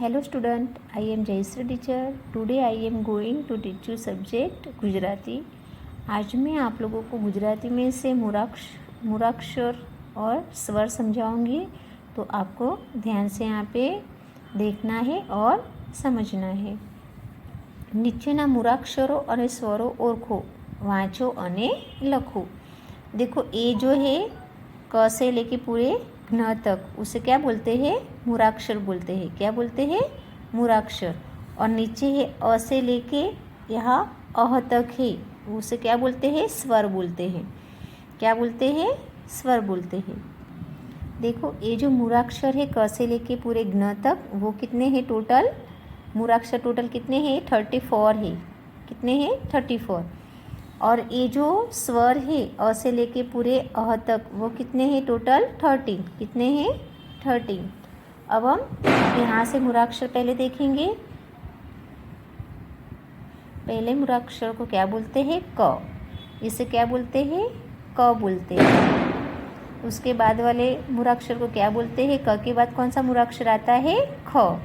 Hello student, I am Jayashree teacher. Today I am going to teach you subject Gujarati. आज मैं आप लोगों को गुजराती में से मूराक्षर और स्वर समझाऊंगी, तो आपको ध्यान से यहाँ पे देखना है और समझना है. નીચેના મૂળાક્ષરો અને સ્વરો ઓળખો, વાંચો અને લખો. देखो ये जो है क से लेके पूरे घ तक उसे क्या बोलते हैं? मूराक्षर बोलते हैं. क्या बोलते हैं? मूराक्षर. और नीचे है अ से लेके यहाँ अह तक है, उसे क्या बोलते हैं? स्वर बोलते हैं. क्या बोलते हैं? स्वर बोलते हैं. देखो ये जो मूराक्षर है क से लेके पूरे घ तक, वो कितने हैं टोटल? मूराक्षर टोटल कितने हैं? 34 है. कितने हैं? 34. और ये जो स्वर है अ से लेके पूरे अह तक, वो कितने हैं टोटल? 13. कितने हैं? 13. अब हम यहाँ से मूराक्षर पहले देखेंगे. पहले मूराक्षर को क्या बोलते हैं? क. इसे क्या बोलते हैं? क बोलते हैं. उसके बाद वाले मूराक्षर को क्या बोलते हैं? क के बाद कौन सा मूराक्षर आता है? ख.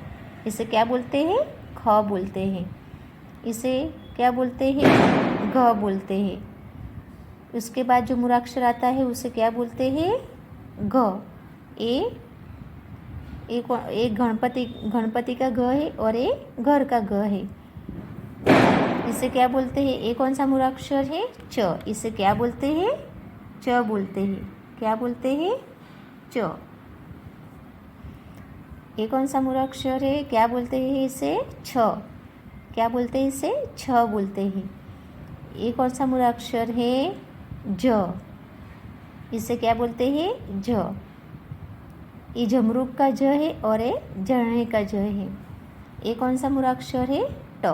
इसे क्या बोलते हैं? ख बोलते हैं. इसे क्या बोलते हैं? घ बोलते हैं. उसके बाद जो मूराक्षर आता है उसे क्या बोलते हैं? घ. एक गणपति का घ है और एक घर का घ है. इसे क्या बोलते हैं? ये कौन सा मूराक्षर है? च. इसे क्या बोलते हैं? च बोलते हैं. क्या बोलते हैं? च. ये कौन सा मूराक्षर है? क्या बोलते हैं इसे? छ. क्या बोलते हैं इसे? छ बोलते हैं. ये कौन सा मूराक्षर है? ज. इसे क्या बोलते हैं? ज. ये जमरूक का ज है और ये झरने का ज है. ये कौन सा मूराक्षर है? ट.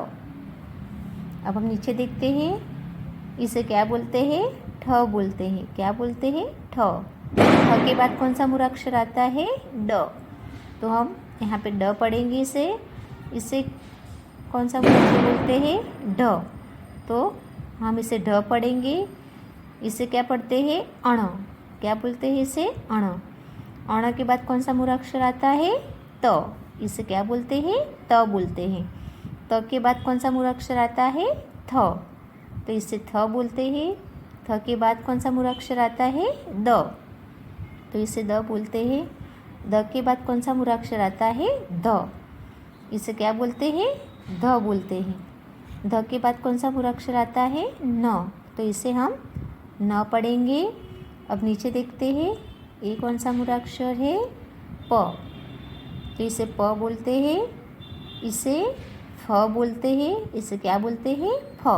अब हम नीचे देखते हैं. इसे क्या बोलते हैं? ठ बोलते हैं. क्या बोलते हैं? ठ. ठ के बाद कौन सा मूराक्षर आता है? ड. तो हम यहाँ पे ड पढ़ेंगे. इसे कौन सा मूराक्षर बोलते हैं? ढ. तो हम इसे ढ पढ़ेंगे. इसे क्या पढ़ते हैं? अण. क्या बोलते हैं इसे? अण. अण के बाद कौन सा मूराक्षर आता है? त. इसे क्या बोलते हैं? त बोलते हैं. त के बाद कौन सा मूराक्षर आता है? थ. तो इसे थ बोलते हैं. थ के बाद कौन सा मूराक्षर आता है? द. तो इसे द बोलते हैं. द के बाद कौन सा मूराक्षर आता है? ध. इसे क्या बोलते हैं? ध बोलते हैं. ध के बाद कौन सा मूराक्षर आता है? न. तो इसे हम न पढ़ेंगे. अब नीचे देखते हैं. ये कौन सा मूराक्षर है? प. तो इसे प बोलते हैं. इसे फ बोलते हैं. इसे क्या बोलते हैं? फ.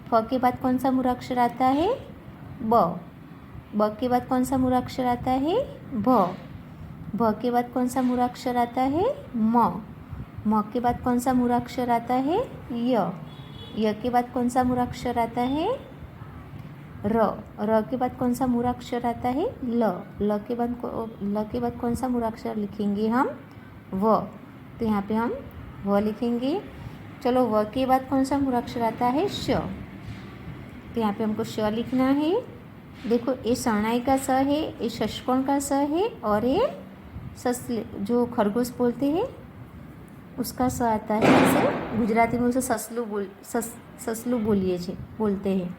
फ के बाद कौन सा मूराक्षर आता है? ब. ब के बाद कौन सा मूराक्षर आता है? भ. भ के बाद कौन सा मूराक्षर आता है? म. म के बाद कौन सा मूराक्षर आता है? य. य के बाद कौन सा मूराक्षर आता है? र. र के बाद कौन सा मूराक्षर आता है? ल. ल के बाद कौन सा मूराक्षर लिखेंगे हम? व. तो यहाँ पे हम व लिखेंगे. चलो व के बाद कौन सा मूराक्षर आता है? श. तो यहाँ पे हमको श लिखना है. देखो ये शरणाई का स है, ये षष्कोण का स है और ये ससले जो खरगोश बोलते हैं उसका स आता है. इसे गुजराती में उसे ससलू बोलते हैं.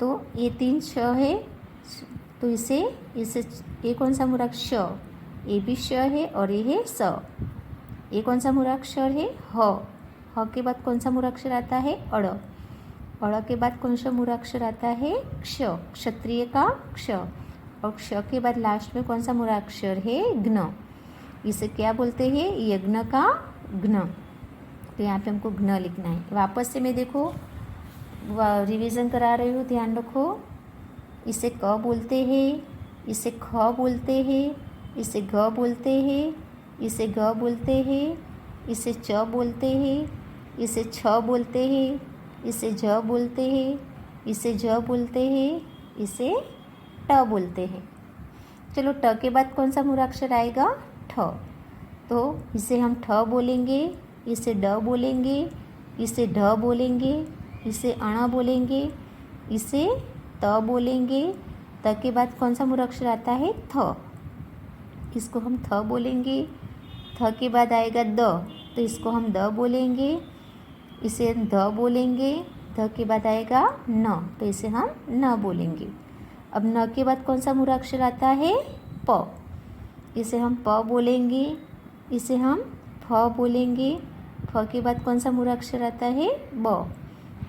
तो ये 3 श है. तो इसे ये कौन सा मूराक्षर? ये भी श है और ये है स. ये कौन सा मूराक्षर है? ह. ह के बाद कौन सा मूराक्षर आता है? अड़. अड़ के बाद कौन सा मूराक्षर आता है? क्ष. क्षत्रिय का क्ष. और क्ष के बाद लास्ट में कौन सा मूराक्षर है? घ्न. इसे क्या बोलते हैं? यज्ञ का घ्न. तो यहाँ पे हमको घ्न लिखना है. वापस से मैं देखो रिवीजन करा रही हूँ, ध्यान रखो. इसे क बोलते हैं. इसे ख बोलते हैं. इसे घ बोलते हैं. इसे ग बोलते हैं. इसे च बोलते हैं. इसे छ बोलते हैं. इसे ज बोलते हैं. इसे ज बोलते हैं. इसे ट बोलते हैं. चलो ट के बाद कौन सा मूराक्षर आएगा? ठ. तो इसे हम ठ बोलेंगे. इसे ड बोलेंगे. इसे ढ बोलेंगे. इसे अण बोलेंगे. इसे त बोलेंगे. त के बाद कौन सा मूराक्षर आता है? थ. इसको हम थ बोलेंगे. थ ध के बाद आएगा द, तो इसको हम द बोलेंगे, इसे द बोलेंगे। ध के बाद आएगा न, तो इसे हम न बोलेंगे। अब न के बाद कौन सा मूलाक्षर आता है? प, इसे हम प बोलेंगे, इसे हम फ बोलेंगे। फ के बाद कौन सा मूलाक्षर आता है? ब,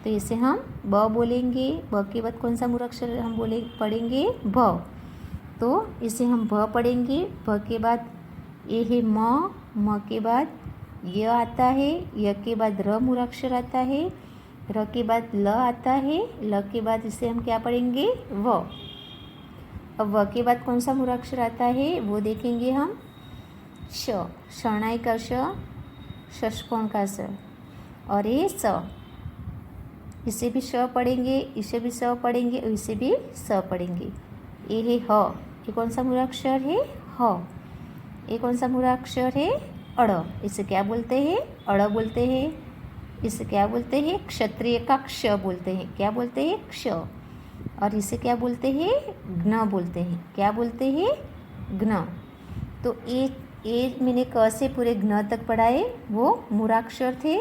तो इसे हम ब बोलेंगे। ब के बाद कौन सा मूलाक्षर हम पढ़ेंगे? भ, तो इसे हम भ पढ़ेंगे। भ के बाद ये है म के बाद य आता है, य के बाद र मूलाक्षर आता है, र के बाद ल आता है, ल के बाद इसे हम क्या पढ़ेंगे? व। अब व के बाद कौन सा मूलाक्षर आता है वो देखेंगे हम। श, शरणाई का श, षष्कोण का स, और ये स, इसे भी श पढ़ेंगे, इसे भी स पढ़ेंगे और इसे भी स पढ़ेंगे। ये है ह, ये कौन सा मूलाक्षर है? ह। ये कौन सा मूलाक्षर है? अड़, इसे क्या बोलते हैं? अड़ बोलते हैं। इसे क्या बोलते हैं? क्षत्रिय का क्ष बोलते हैं। क्या बोलते हैं? क्ष। और इसे क्या बोलते हैं? घ्न बोलते हैं। क्या बोलते हैं? घ्न। तो ये मैंने क से पूरे घ्न तक पढ़ाए, वो मूलाक्षर थे।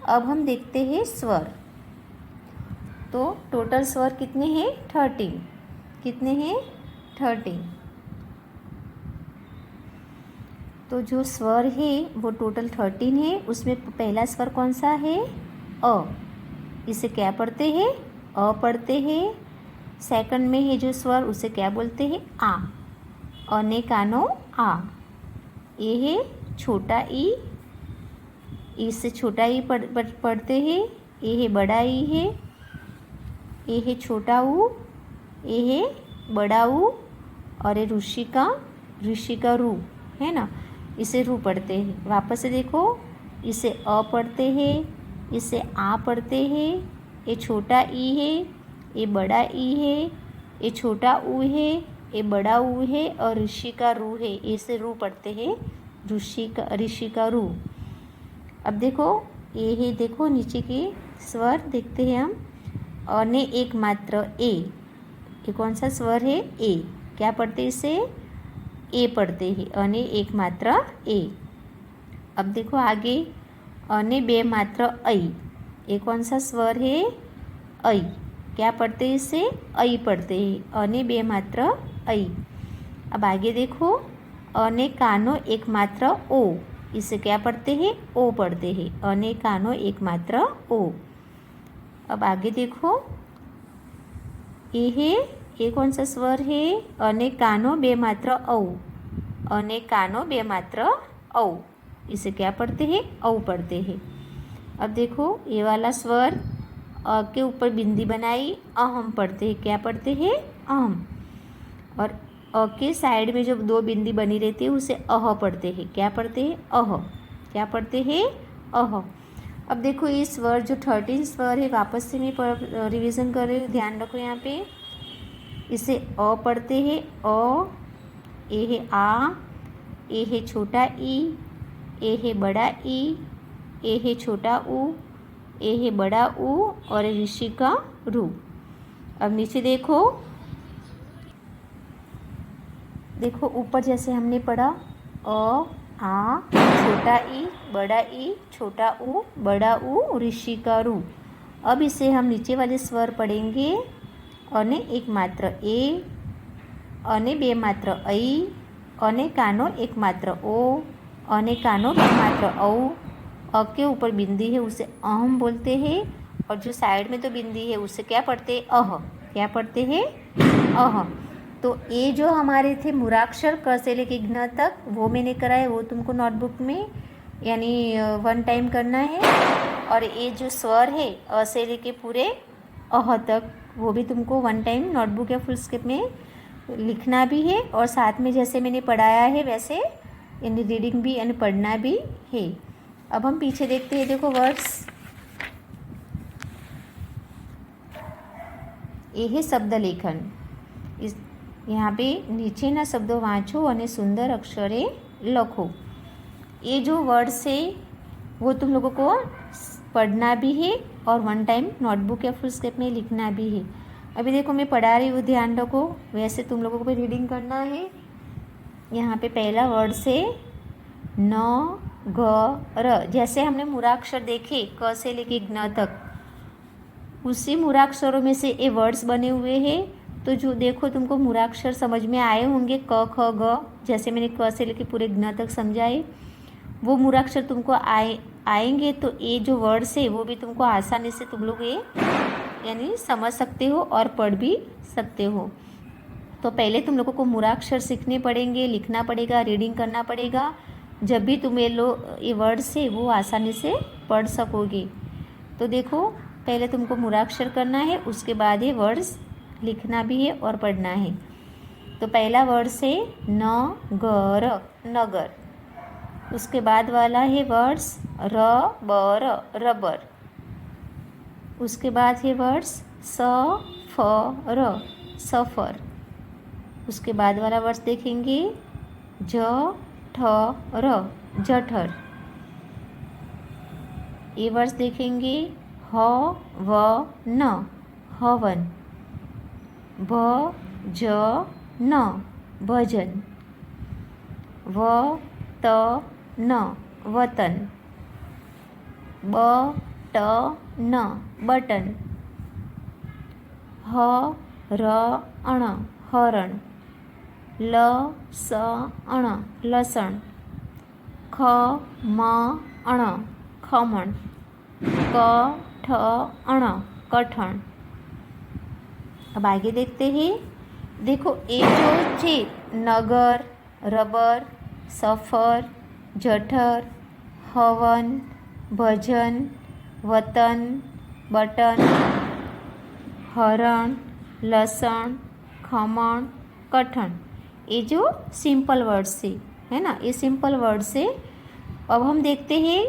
अब हम देखते हैं स्वर। तो टोटल स्वर कितने हैं? 13। कितने हैं? 13। तो जो स्वर है वो टोटल 13 है। उसमें पहला स्वर कौन सा है? अ। इसे क्या पढ़ते हैं? अ पढ़ते हैं। सेकंड में है जो स्वर उसे क्या बोलते हैं? आ। अने कानो आ। ये है छोटा ई, इससे छोटा ई पढ़ते हैं। ये है बड़ा ई है। ये है छोटा ऊ, ये है बड़ा ऊ, और ये ऋषि का रू है ना, इसे रू पढ़ते हैं। वापस से देखो, इसे अ पढ़ते हैं, इसे आ पढ़ते हैं। ये छोटा ई है, ये बड़ा ई है, ये छोटा ऊ है, ये बड़ा ऊ है, और ऋषि का रू है, इसे रू पढ़ते हैं। ऋषि का रू। अब देखो, ये है, देखो नीचे के स्वर देखते हैं हम। अ ने एक मात्र ए, ये कौन सा स्वर है? ए। क्या पढ़ते इसे? ए पढ़ते हैं। अ ने एक मात्र ए। अब देखो आगे, अ ने बे मात्र ऐ, ये कौन सा स्वर है? ऐ। क्या पढ़ते इसे? ऐ पढ़ते हैं। अ ने बे मात्र ऐ। अब आगे देखो, अ ने कानो एक मात्र ओ, इसे क्या पढ़ते हैं? ओ पढ़ते हैं। अ ने कानो एक मात्र ओ। अब आगे देखो, ये है, ये कौन सा स्वर है? अ ने कानो बे मात्र औ, अ ने कानो बे मात्र औ, इसे क्या पढ़ते हैं? औ पढ़ते हैं। अब देखो ये वाला स्वर, अ के ऊपर बिंदी बनाई, अहम पढ़ते हैं। क्या पढ़ते हैं? अहम। और अ के साइड में जो दो बिंदी बनी रहती है उसे अह पढ़ते हैं। क्या पढ़ते हैं? अह। क्या पढ़ते हैं? अह। अब देखो ये स्वर जो 13 स्वर है, वापस से मैं रिवीजन कर रही हूँ, ध्यान रखो यहाँ पे। इसे अ पढ़ते हैं, अ, ए है आ, ए है छोटा ई, ए है बड़ा ई, ए है छोटा ऊ, ए है बड़ा ऊ, और ऋषि का रू। अब नीचे देखो, देखो ऊपर जैसे हमने पढ़ा, अ, आ, छोटा ई, बड़ा ई, छोटा ऊ, बड़ा ऊ, ऋषि का रू। अब इसे हम नीचे वाले स्वर पढ़ेंगे। अने एक मात्र ए, अने बे मात्र ऐ, अने कानो एक मात्र ओ, अने कानो बे मात्र औ। अ के ऊपर बिंदी है उसे अहम बोलते हैं, और जो साइड में तो बिंदी है उसे क्या पढ़ते हैं? अह। क्या पढ़ते हैं? अह। तो ये जो हमारे थे मूलाक्षर क से लेके घ्न तक, वो मैंने कराए, वो तुमको नोटबुक में यानी 1 टाइम करना है। और ये जो स्वर है अ से लेके पूरे अह तक, वो भी तुमको 1 टाइम नोटबुक या फुल स्केप में लिखना भी है, और साथ में जैसे मैंने पढ़ाया है वैसे यानी रीडिंग भी यानी पढ़ना भी है। अब हम पीछे देखते हैं, देखो वर्ड्स, ये है शब्द लेखन। इस यहाँ पे नीचे ना शब्दों वाँचो અને सुंदर अक्षरे लखो। ये जो वर्ड्स है वो तुम लोगों को पढ़ना भी है और 1 टाइम नोटबुक या फुल स्केप में लिखना भी है। अभी देखो मैं पढ़ा रही हूँ, ध्यान रखो, वैसे तुम लोगों को भी रीडिंग करना है। यहाँ पे पहला वर्ड से न ग र। जैसे हमने मूलाक्षर देखे क से लेके ज्ञ तक, उसी मूलाक्षरों में से ये वर्ड्स बने हुए हैं। तो जो देखो तुमको मूलाक्षर समझ में आए होंगे, क ख ग, जैसे मैंने क से लेके पूरे ज्ञ तक समझाए, वो मूलाक्षर तुमको आएंगे। तो ये जो वर्ड्स है वो भी तुमको आसानी से तुम लोग ये यानी समझ सकते हो और पढ़ भी सकते हो। तो पहले तुम लोगों को मूलाक्षर सीखने पड़ेंगे, लिखना पड़ेगा, रीडिंग करना पड़ेगा, जब भी तुम ये वर्ड्स है वो आसानी से पढ़ सकोगे। तो देखो पहले तुमको मूलाक्षर करना है, उसके बाद ये वर्ड्स लिखना भी है और पढ़ना है। तो पहला वर्ड्स है नगर, नगर। उसके बाद वाला है वर्ड्स रबर, रबर। उसके बाद है वर्ड्स सफर, सफर। उसके बाद वाला वर्ड्स देखेंगे जठर, जठर। ये वर्ड्स देखेंगे हवन, हवन। भजन, भजन। वतन, वतन। Button, button. हरण, हरण। लसण, लसण। खमण, खमण। कठण, कठण। अब आगे देखते हैं। देखो ये जो है नगर, रबर, सफर, जठर, हवन, भजन, वतन, बटन, हरण, लसण, खमण, कठण, ये जो सिंपल वर्ड्स है ना, ये सिंपल वर्ड्स है। अब हम देखते हैं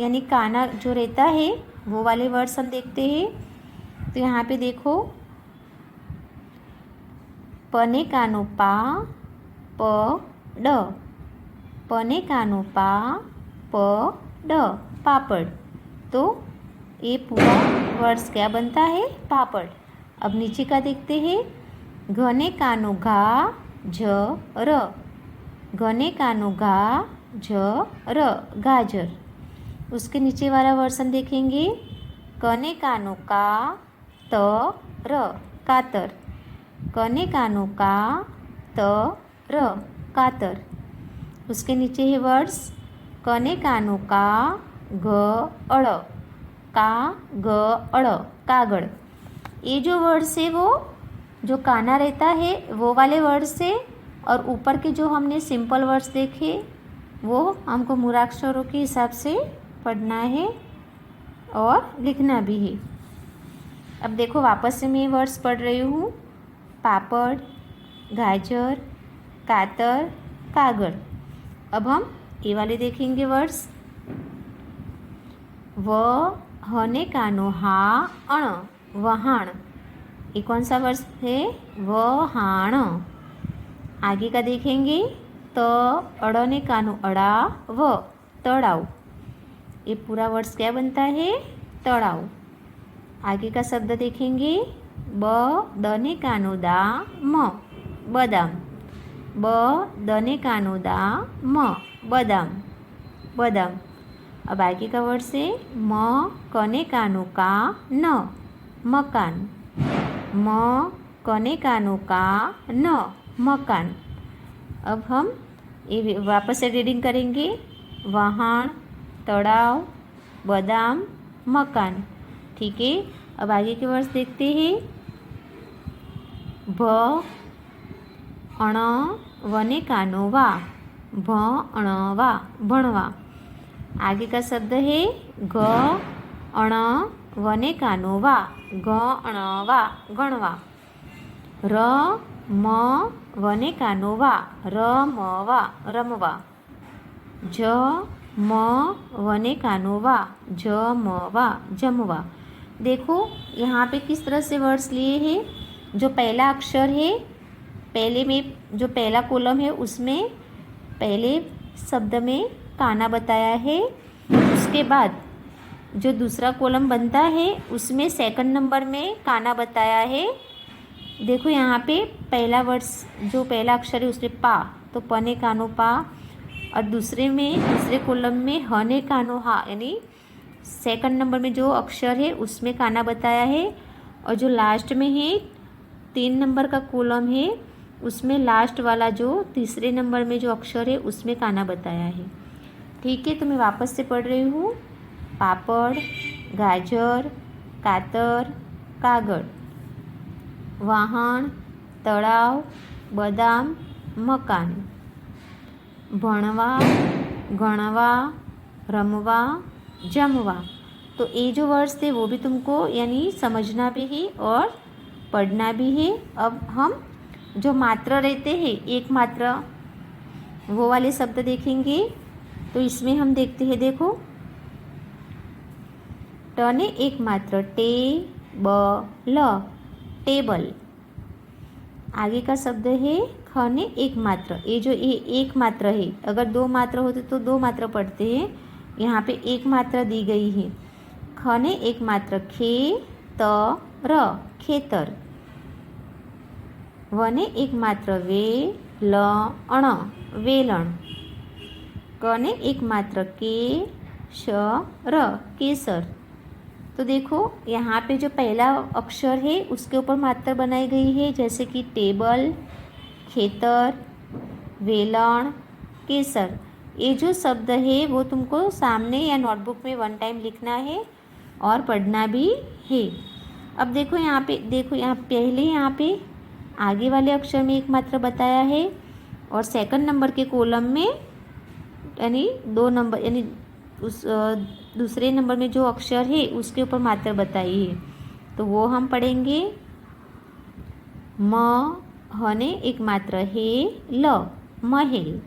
यानी काना जो रहता है वो वाले वर्ड्स हम देखते हैं। तो यहाँ पे देखो पने कानो पा प ड, पने कानो पा प ड, पापड़। तो ये पूरा वर्ड्स क्या बनता है, पापड़। अब नीचे का देखते हैं घने कानो घा झ र, घने कानो घा झ र, गाजर। उसके नीचे वाला वर्ड्स हम देखेंगे कने कानो का त र, कातर। कने कानो का त र, कातर। उसके नीचे है वर्ड्स कने कानो का ग अड़, का ग अड़, कागड़। ये जो वर्ड्स है वो जो काना रहता है वो वाले वर्ड्स है, और ऊपर के जो हमने सिंपल वर्ड्स देखे वो हमको मूलाक्षरों के हिसाब से पढ़ना है और लिखना भी है। अब देखो वापस से मैं वर्ड्स पढ़ रही हूँ। पापड़, गाजर, कातर, कागड़। अब हम ये वाले देखेंगे वर्ड्स। व हने कानो हा अण, वहाण। ये कौन सा वर्ड्स है, वहाण। आगे का देखेंगे त अड़ने कानो अड़ा व, तड़ाव। ये पूरा वर्ड्स क्या बनता है, तड़ाव। आगे का शब्द देखेंगे ब दने कानो दा म, बदाम। ब दने कानो दा म, बदाम, बदाम। अब आगे का वर्ड से म कने कानो का न, मकान। म कने कानो का न, मकान। अब हम ये वापस से रीडिंग करेंगे। वहाण, तड़ाव, बादाम, मकान। ठीक है। अब आगे के वर्ड्स देखते हैं। भ अण वने कानो वा, भ अण वा, भणवा। आगे का शब्द है ग अण वने कानो वा, ग अण वा, गणवा। र म वने कानो वा, र म वा, रमवा। ज म वने कानो वा, ज म वा, जमवा। देखो यहाँ पे किस तरह से वर्ड्स लिए हैं। जो पहला अक्षर है, पहले में जो पहला कॉलम है उसमें पहले शब्द में काना बताया है। उसके बाद जो दूसरा कॉलम बनता है उसमें सेकंड नंबर में काना बताया है। देखो यहाँ पे पहला वर्ड्स जो पहला अक्षर है उसमें पा, तो पने कानो पा। और दूसरे कॉलम में ह ने कानो हा, यानी सेकंड नंबर में जो अक्षर है उसमें काना बताया है, और जो लास्ट में है 3 नंबर का कॉलम है उसमें लास्ट वाला जो तीसरे नंबर में जो अक्षर है उसमें काना बताया है। ठीक है, तो मैं वापस से पढ़ रही हूँ। पापड़, गाजर, कातर, कागड़, वाहन, तलाव, बदाम, मकान, भणवा, गणवा, रमवा, जमवा। तो ये जो वर्ड्स थे वो भी तुमको यानी समझना भी है और पढ़ना भी है। अब हम जो मात्रा रहते हैं एक मात्रा वो वाले शब्द देखेंगे। तो इसमें हम देखते हैं, देखो ट ने एक मात्र टे ब ल, टेबल। आगे का शब्द है ख ने एक मात्र, ये जो ये एक मात्र है, अगर 2 मात्र होते तो 2 मात्र पढ़ते हैं, यहाँ पे एक मात्रा दी गई है। ख ने एक मात्र खे त र, खेतर। व ने एक मात्र वे ल अण, वेलण। क ने एक मात्र के श र, केसर। तो देखो यहाँ पे जो पहला अक्षर है उसके ऊपर मात्रा बनाई गई है, जैसे कि टेबल, खेतर, वेलण, केसर। ये जो शब्द है वो तुमको सामने या नोटबुक में 1 टाइम लिखना है और पढ़ना भी है। अब देखो यहाँ पे, देखो यहाँ पहले यहाँ पे आगे वाले अक्षर में एक मात्रा बताया है, और सेकंड नंबर के कॉलम में यानी 2 नंबर यानी उस दूसरे नंबर में जो अक्षर है उसके ऊपर मात्रा बताई है, तो वो हम पढ़ेंगे। म ह ने एक मात्र है ल, महल।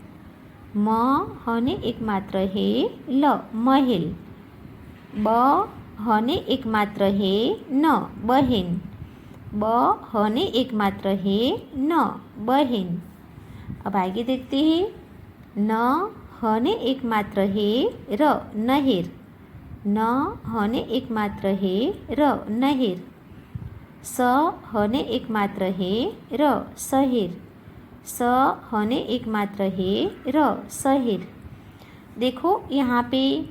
म ह ने एक मात्र है ल, महल। ब ह ने एक मात्र है न, बहन। ब ह ने एक मात्र है न, बहन। अब आगे देखते हैं। न ह ने एक मात्र है र, नहेर। न ह ने एक मात्र है र, नहेर। स ह ने एक मात्र है र, शहर। स ह ने एक मात्र है र, शहर। देखो यहाँ पे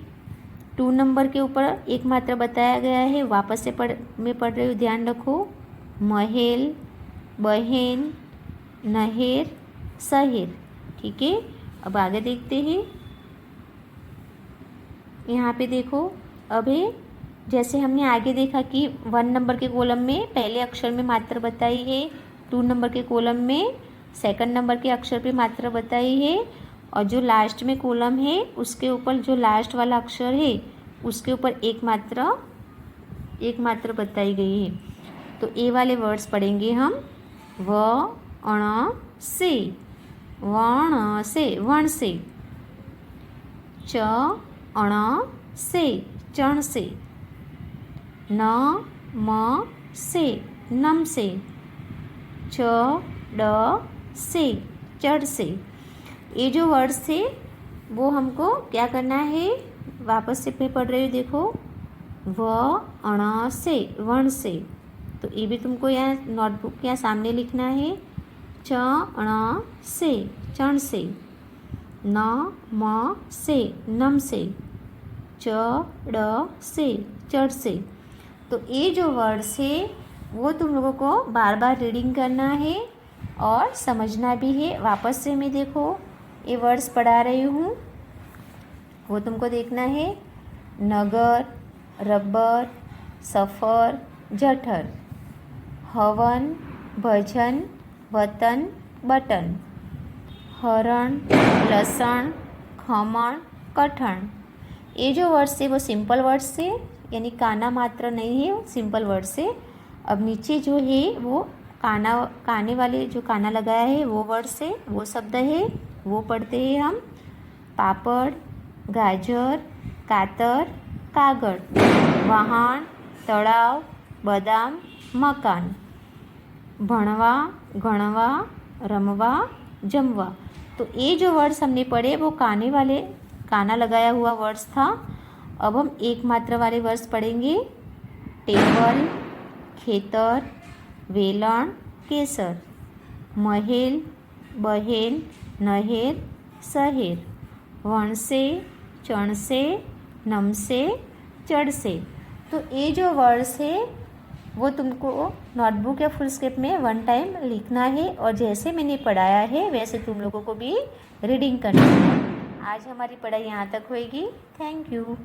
2 नंबर के ऊपर एक मात्रा बताया गया है, वापस से मैं पढ़ रही हूँ, ध्यान रखो। महल, बहन, नहेर, शहर। ठीक है, अब आगे देखते हैं। यहाँ पे देखो, अभी जैसे हमने आगे देखा कि 1 नंबर के कॉलम में पहले अक्षर में मात्रा बताई है, 2 नंबर के कॉलम में सेकंड नंबर के अक्षर पे मात्रा बताई है, और जो लास्ट में कॉलम है उसके ऊपर जो लास्ट वाला अक्षर है उसके ऊपर एक मात्रा बताई गई है। तो ये वाले वर्ड्स पढ़ेंगे हम। व अण से, वण से, वण से। च अण से, चण से। न म से, नम से। च ड से, चढ़ से। ये जो वर्ड्स थे वो हमको क्या करना है, वापस से मैं पढ़ रही हूँ, देखो। व अण से, वण से। तो ये भी तुमको यहाँ नोटबुक के यहाँ सामने लिखना है। च अण से, चण से। न म से, नम से। च ड से, चढ़ से। तो ये जो वर्ड्स है वो तुम लोगों को बार बार रीडिंग करना है और समझना भी है। वापस से मैं देखो ये वर्ड्स पढ़ा रही हूँ, वो तुमको देखना है। नगर, रबर, सफ़र, जठर। हवन, भजन, वतन, बटन। हरण, लसण, खमण, कठण। ये जो वर्ड्स है वो सिंपल वर्ड्स है, यानी काना मात्रा नहीं है, सिंपल वर्ड्स है। अब नीचे जो है वो काने वाले जो काना लगाया है वो वर्ड्स है, वो शब्द है, वो पढ़ते हैं हम। पापड़, गाजर, कातर, कागड़। वाहन, तलाव, बदाम, मकान। भणवा, गणवा, रमवा, जमवा। तो ये जो वर्ड्स हमने पढ़े वो काना लगाया हुआ वर्ड्स था। अब हम एक मात्रा वाले वर्ड्स पढ़ेंगे। टेबल, खेतर, वेलण, केसर। महल, बहन, नहेर, शहर। वण से, चण से, नम से, चढ़ से। तो ये जो वर्ड्स है वो तुमको नोटबुक या फुल स्क्रिप्ट में 1 टाइम लिखना है और जैसे मैंने पढ़ाया है वैसे तुम लोगों को भी रीडिंग करनी है। आज हमारी पढ़ाई यहाँ तक होएगी। Thank you.